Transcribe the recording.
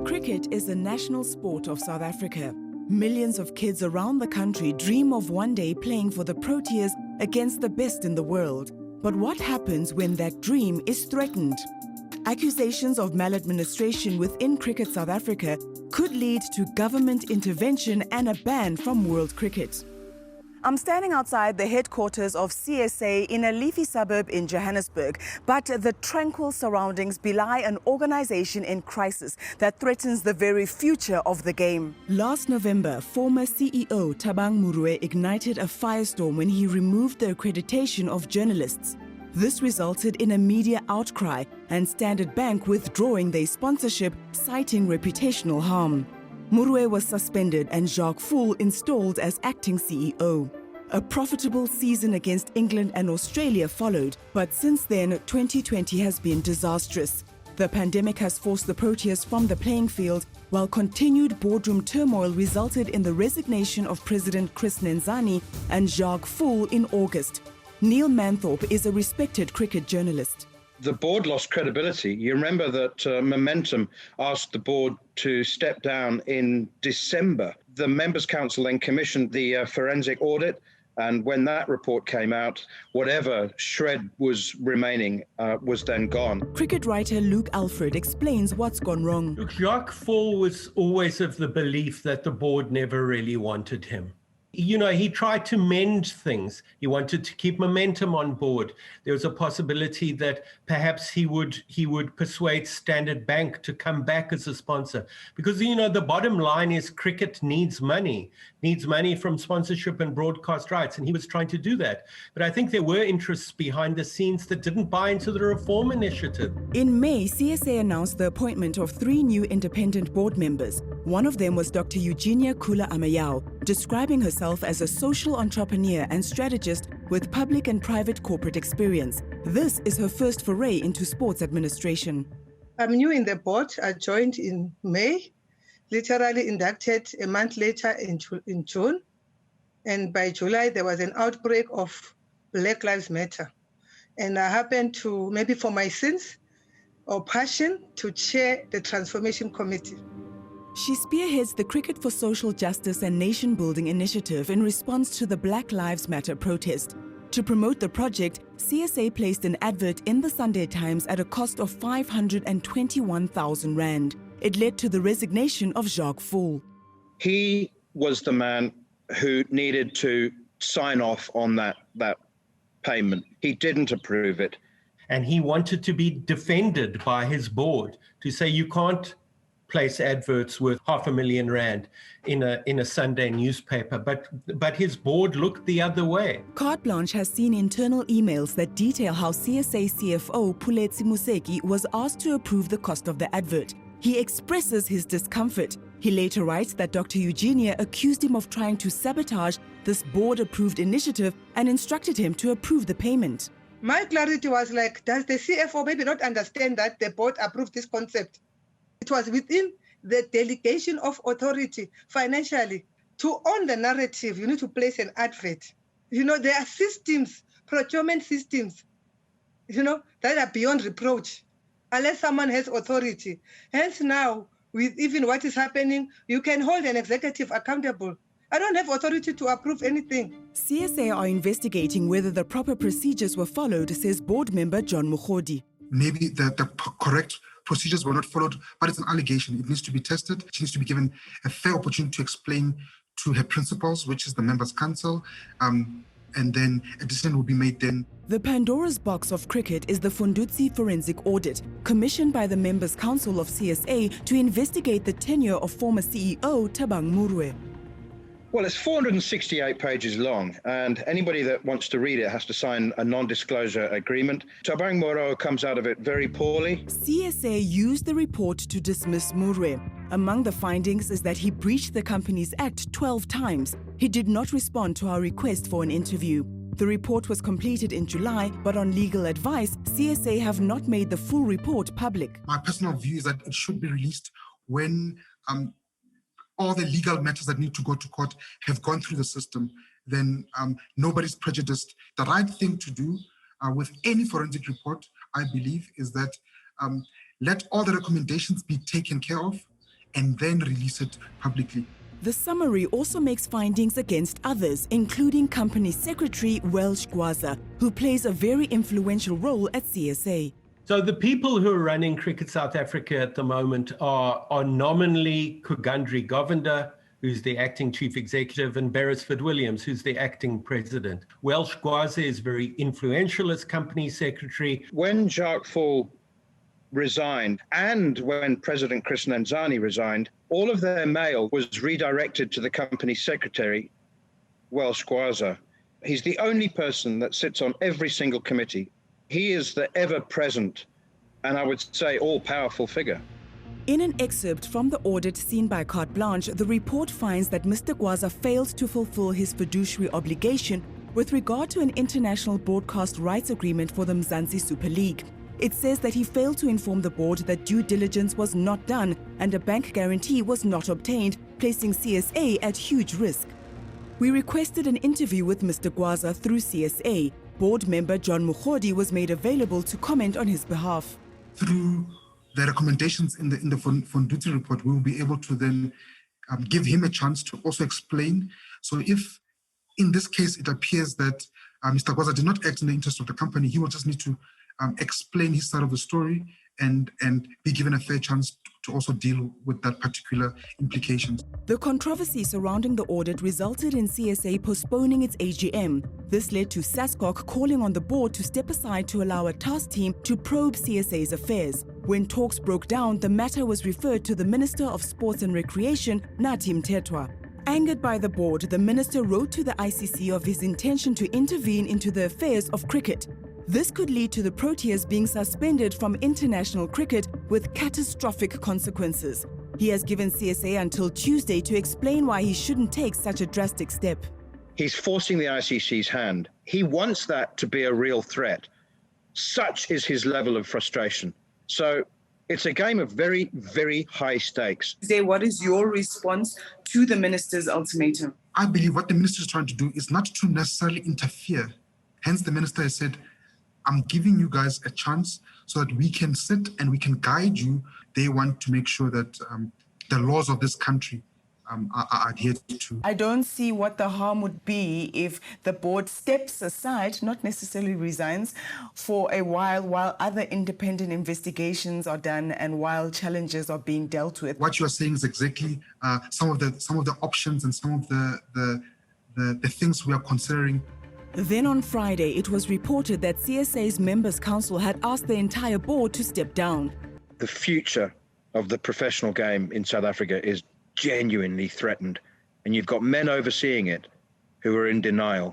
Cricket is the national sport of South Africa. Millions of kids around the country dream of one day playing for the Proteas against the best in the world. But what happens when that dream is threatened? Accusations of maladministration within Cricket South Africa could lead to government intervention and a ban from world cricket. I'm standing outside the headquarters of CSA in a leafy suburb in Johannesburg, but the tranquil surroundings belie an organization in crisis that threatens the very future of the game. Last November, former CEO Thabang Mooroe ignited a firestorm when he removed the accreditation of journalists. This resulted in a media outcry and Standard Bank withdrawing their sponsorship, citing reputational harm. Mooroe was suspended and Jacques Fool installed as acting CEO. A profitable season against England and Australia followed, but since then, 2020 has been disastrous. The pandemic has forced the Proteas from the playing field, while continued boardroom turmoil resulted in the resignation of President Chris Nenzani and Jacques Fool in August. Neil Manthorpe is a respected cricket journalist. The board lost credibility. You remember that Momentum asked the board to step down in December. The Members' Council then commissioned the forensic audit, and when that report came out, whatever shred was remaining was then gone. Cricket writer Luke Alfred explains what's gone wrong. Look, Jacques Fool was always of the belief that the board never really wanted him. You know, he tried to mend things. He wanted to keep momentum on board. There was a possibility that perhaps he would persuade Standard Bank to come back as a sponsor. Because, you know, the bottom line is cricket needs money from sponsorship and broadcast rights, and he was trying to do that. But I think there were interests behind the scenes that didn't buy into the reform initiative. In May, CSA announced the appointment of 3 new independent board members. One of them was Dr. Eugenia Kula Amayao, describing herself as a social entrepreneur and strategist with public and private corporate experience. This is her first foray into sports administration. I'm new in the board. I joined in May, literally inducted a month later in June. And by July, there was an outbreak of Black Lives Matter. And I happened to, maybe for my sins or passion, to chair the Transformation Committee. She spearheads the Cricket for Social Justice and Nation Building initiative in response to the Black Lives Matter protest. To promote the project, CSA placed an advert in the Sunday Times at a cost of 521,000 rand. It led to the resignation of Jacques Fool. He was the man who needed to sign off on that payment. He didn't approve it. And he wanted to be defended by his board to say you can't place adverts worth R500,000 rand in a Sunday newspaper, but his board looked the other way. Carte Blanche has seen internal emails that detail how CSA CFO Phuletsi Museki was asked to approve the cost of the advert. He expresses his discomfort. He later writes that Dr. Eugenia accused him of trying to sabotage this board-approved initiative and instructed him to approve the payment. My clarity was like, does the CFO maybe not understand that the board approved this concept? It was within the delegation of authority financially to own the narrative. You need to place an advert. You know, there are systems, procurement systems, you know, that are beyond reproach unless someone has authority. Hence now, with even what is happening, you can hold an executive accountable. I don't have authority to approve anything. CSA are investigating whether the proper procedures were followed, says board member John Mukhodi. Maybe the correct procedures were not followed, but it's an allegation. It needs to be tested. She needs to be given a fair opportunity to explain to her principals, which is the Members' Council, and then a decision will be made then. The Pandora's box of cricket is the Fundutsi forensic audit, commissioned by the Members' Council of CSA to investigate the tenure of former CEO Thabang Mooroe. Well, it's 468 pages long, and anybody that wants to read it has to sign a non-disclosure agreement. Thabang Mooroe comes out of it very poorly. CSA used the report to dismiss Mooroe. Among the findings is that he breached the Companies Act 12 times. He did not respond to our request for an interview. The report was completed in July, but on legal advice, CSA have not made the full report public. My personal view is that it should be released when all the legal matters that need to go to court have gone through the system. Then nobody's prejudiced. The right thing to do with any forensic report, I believe, is that let all the recommendations be taken care of and then release it publicly. The summary also makes findings against others, including Company Secretary Welsh Gwaza, who plays a very influential role at CSA. So the people who are running Cricket South Africa at the moment are nominally Sankaree-Govender, who's the acting chief executive, and Beresford Williams, who's the acting president. Welsh Gwaza is very influential as company secretary. When Jacques Fall resigned and when President Chris Nanzani resigned, all of their mail was redirected to the company secretary, Welsh Gwaza. He's the only person that sits on every single committee. He is the ever-present, and I would say all-powerful figure. In an excerpt from the audit seen by Carte Blanche, the report finds that Mr. Gwaza failed to fulfill his fiduciary obligation with regard to an international broadcast rights agreement for the Mzansi Super League. It says that he failed to inform the board that due diligence was not done and a bank guarantee was not obtained, placing CSA at huge risk. We requested an interview with Mr. Gwaza through CSA. Board member John Mukhodi was made available to comment on his behalf. Through the recommendations in the Fonduti report, we will be able to then give him a chance to also explain. So if in this case it appears that Mr. Gwaza did not act in the interest of the company, he will just need to explain his side of the story and be given a fair chance to also deal with that particular implications. The controversy surrounding the audit resulted in CSA postponing its AGM. This led to SASCOC calling on the board to step aside to allow a task team to probe CSA's affairs. When talks broke down, the matter was referred to the Minister of Sports and Recreation, Nathi Mthethwa. Angered by the board, the minister wrote to the ICC of his intention to intervene into the affairs of cricket. This could lead to the Proteas being suspended from international cricket with catastrophic consequences. He has given CSA until Tuesday to explain why he shouldn't take such a drastic step. He's forcing the ICC's hand. He wants that to be a real threat. Such is his level of frustration. So it's a game of very, very high stakes. What is your response to the minister's ultimatum? I believe what the minister is trying to do is not to necessarily interfere. Hence, the minister has said, I'm giving you guys a chance so that we can sit and we can guide you. They want to make sure that the laws of this country are adhered to. I don't see what the harm would be if the board steps aside, not necessarily resigns, for a while other independent investigations are done and while challenges are being dealt with. What you are saying is exactly some of the options and some of the things we are considering. Then on Friday, it was reported that CSA's Members' Council had asked the entire board to step down. The future of the professional game in South Africa is genuinely threatened, and you've got men overseeing it who are in denial.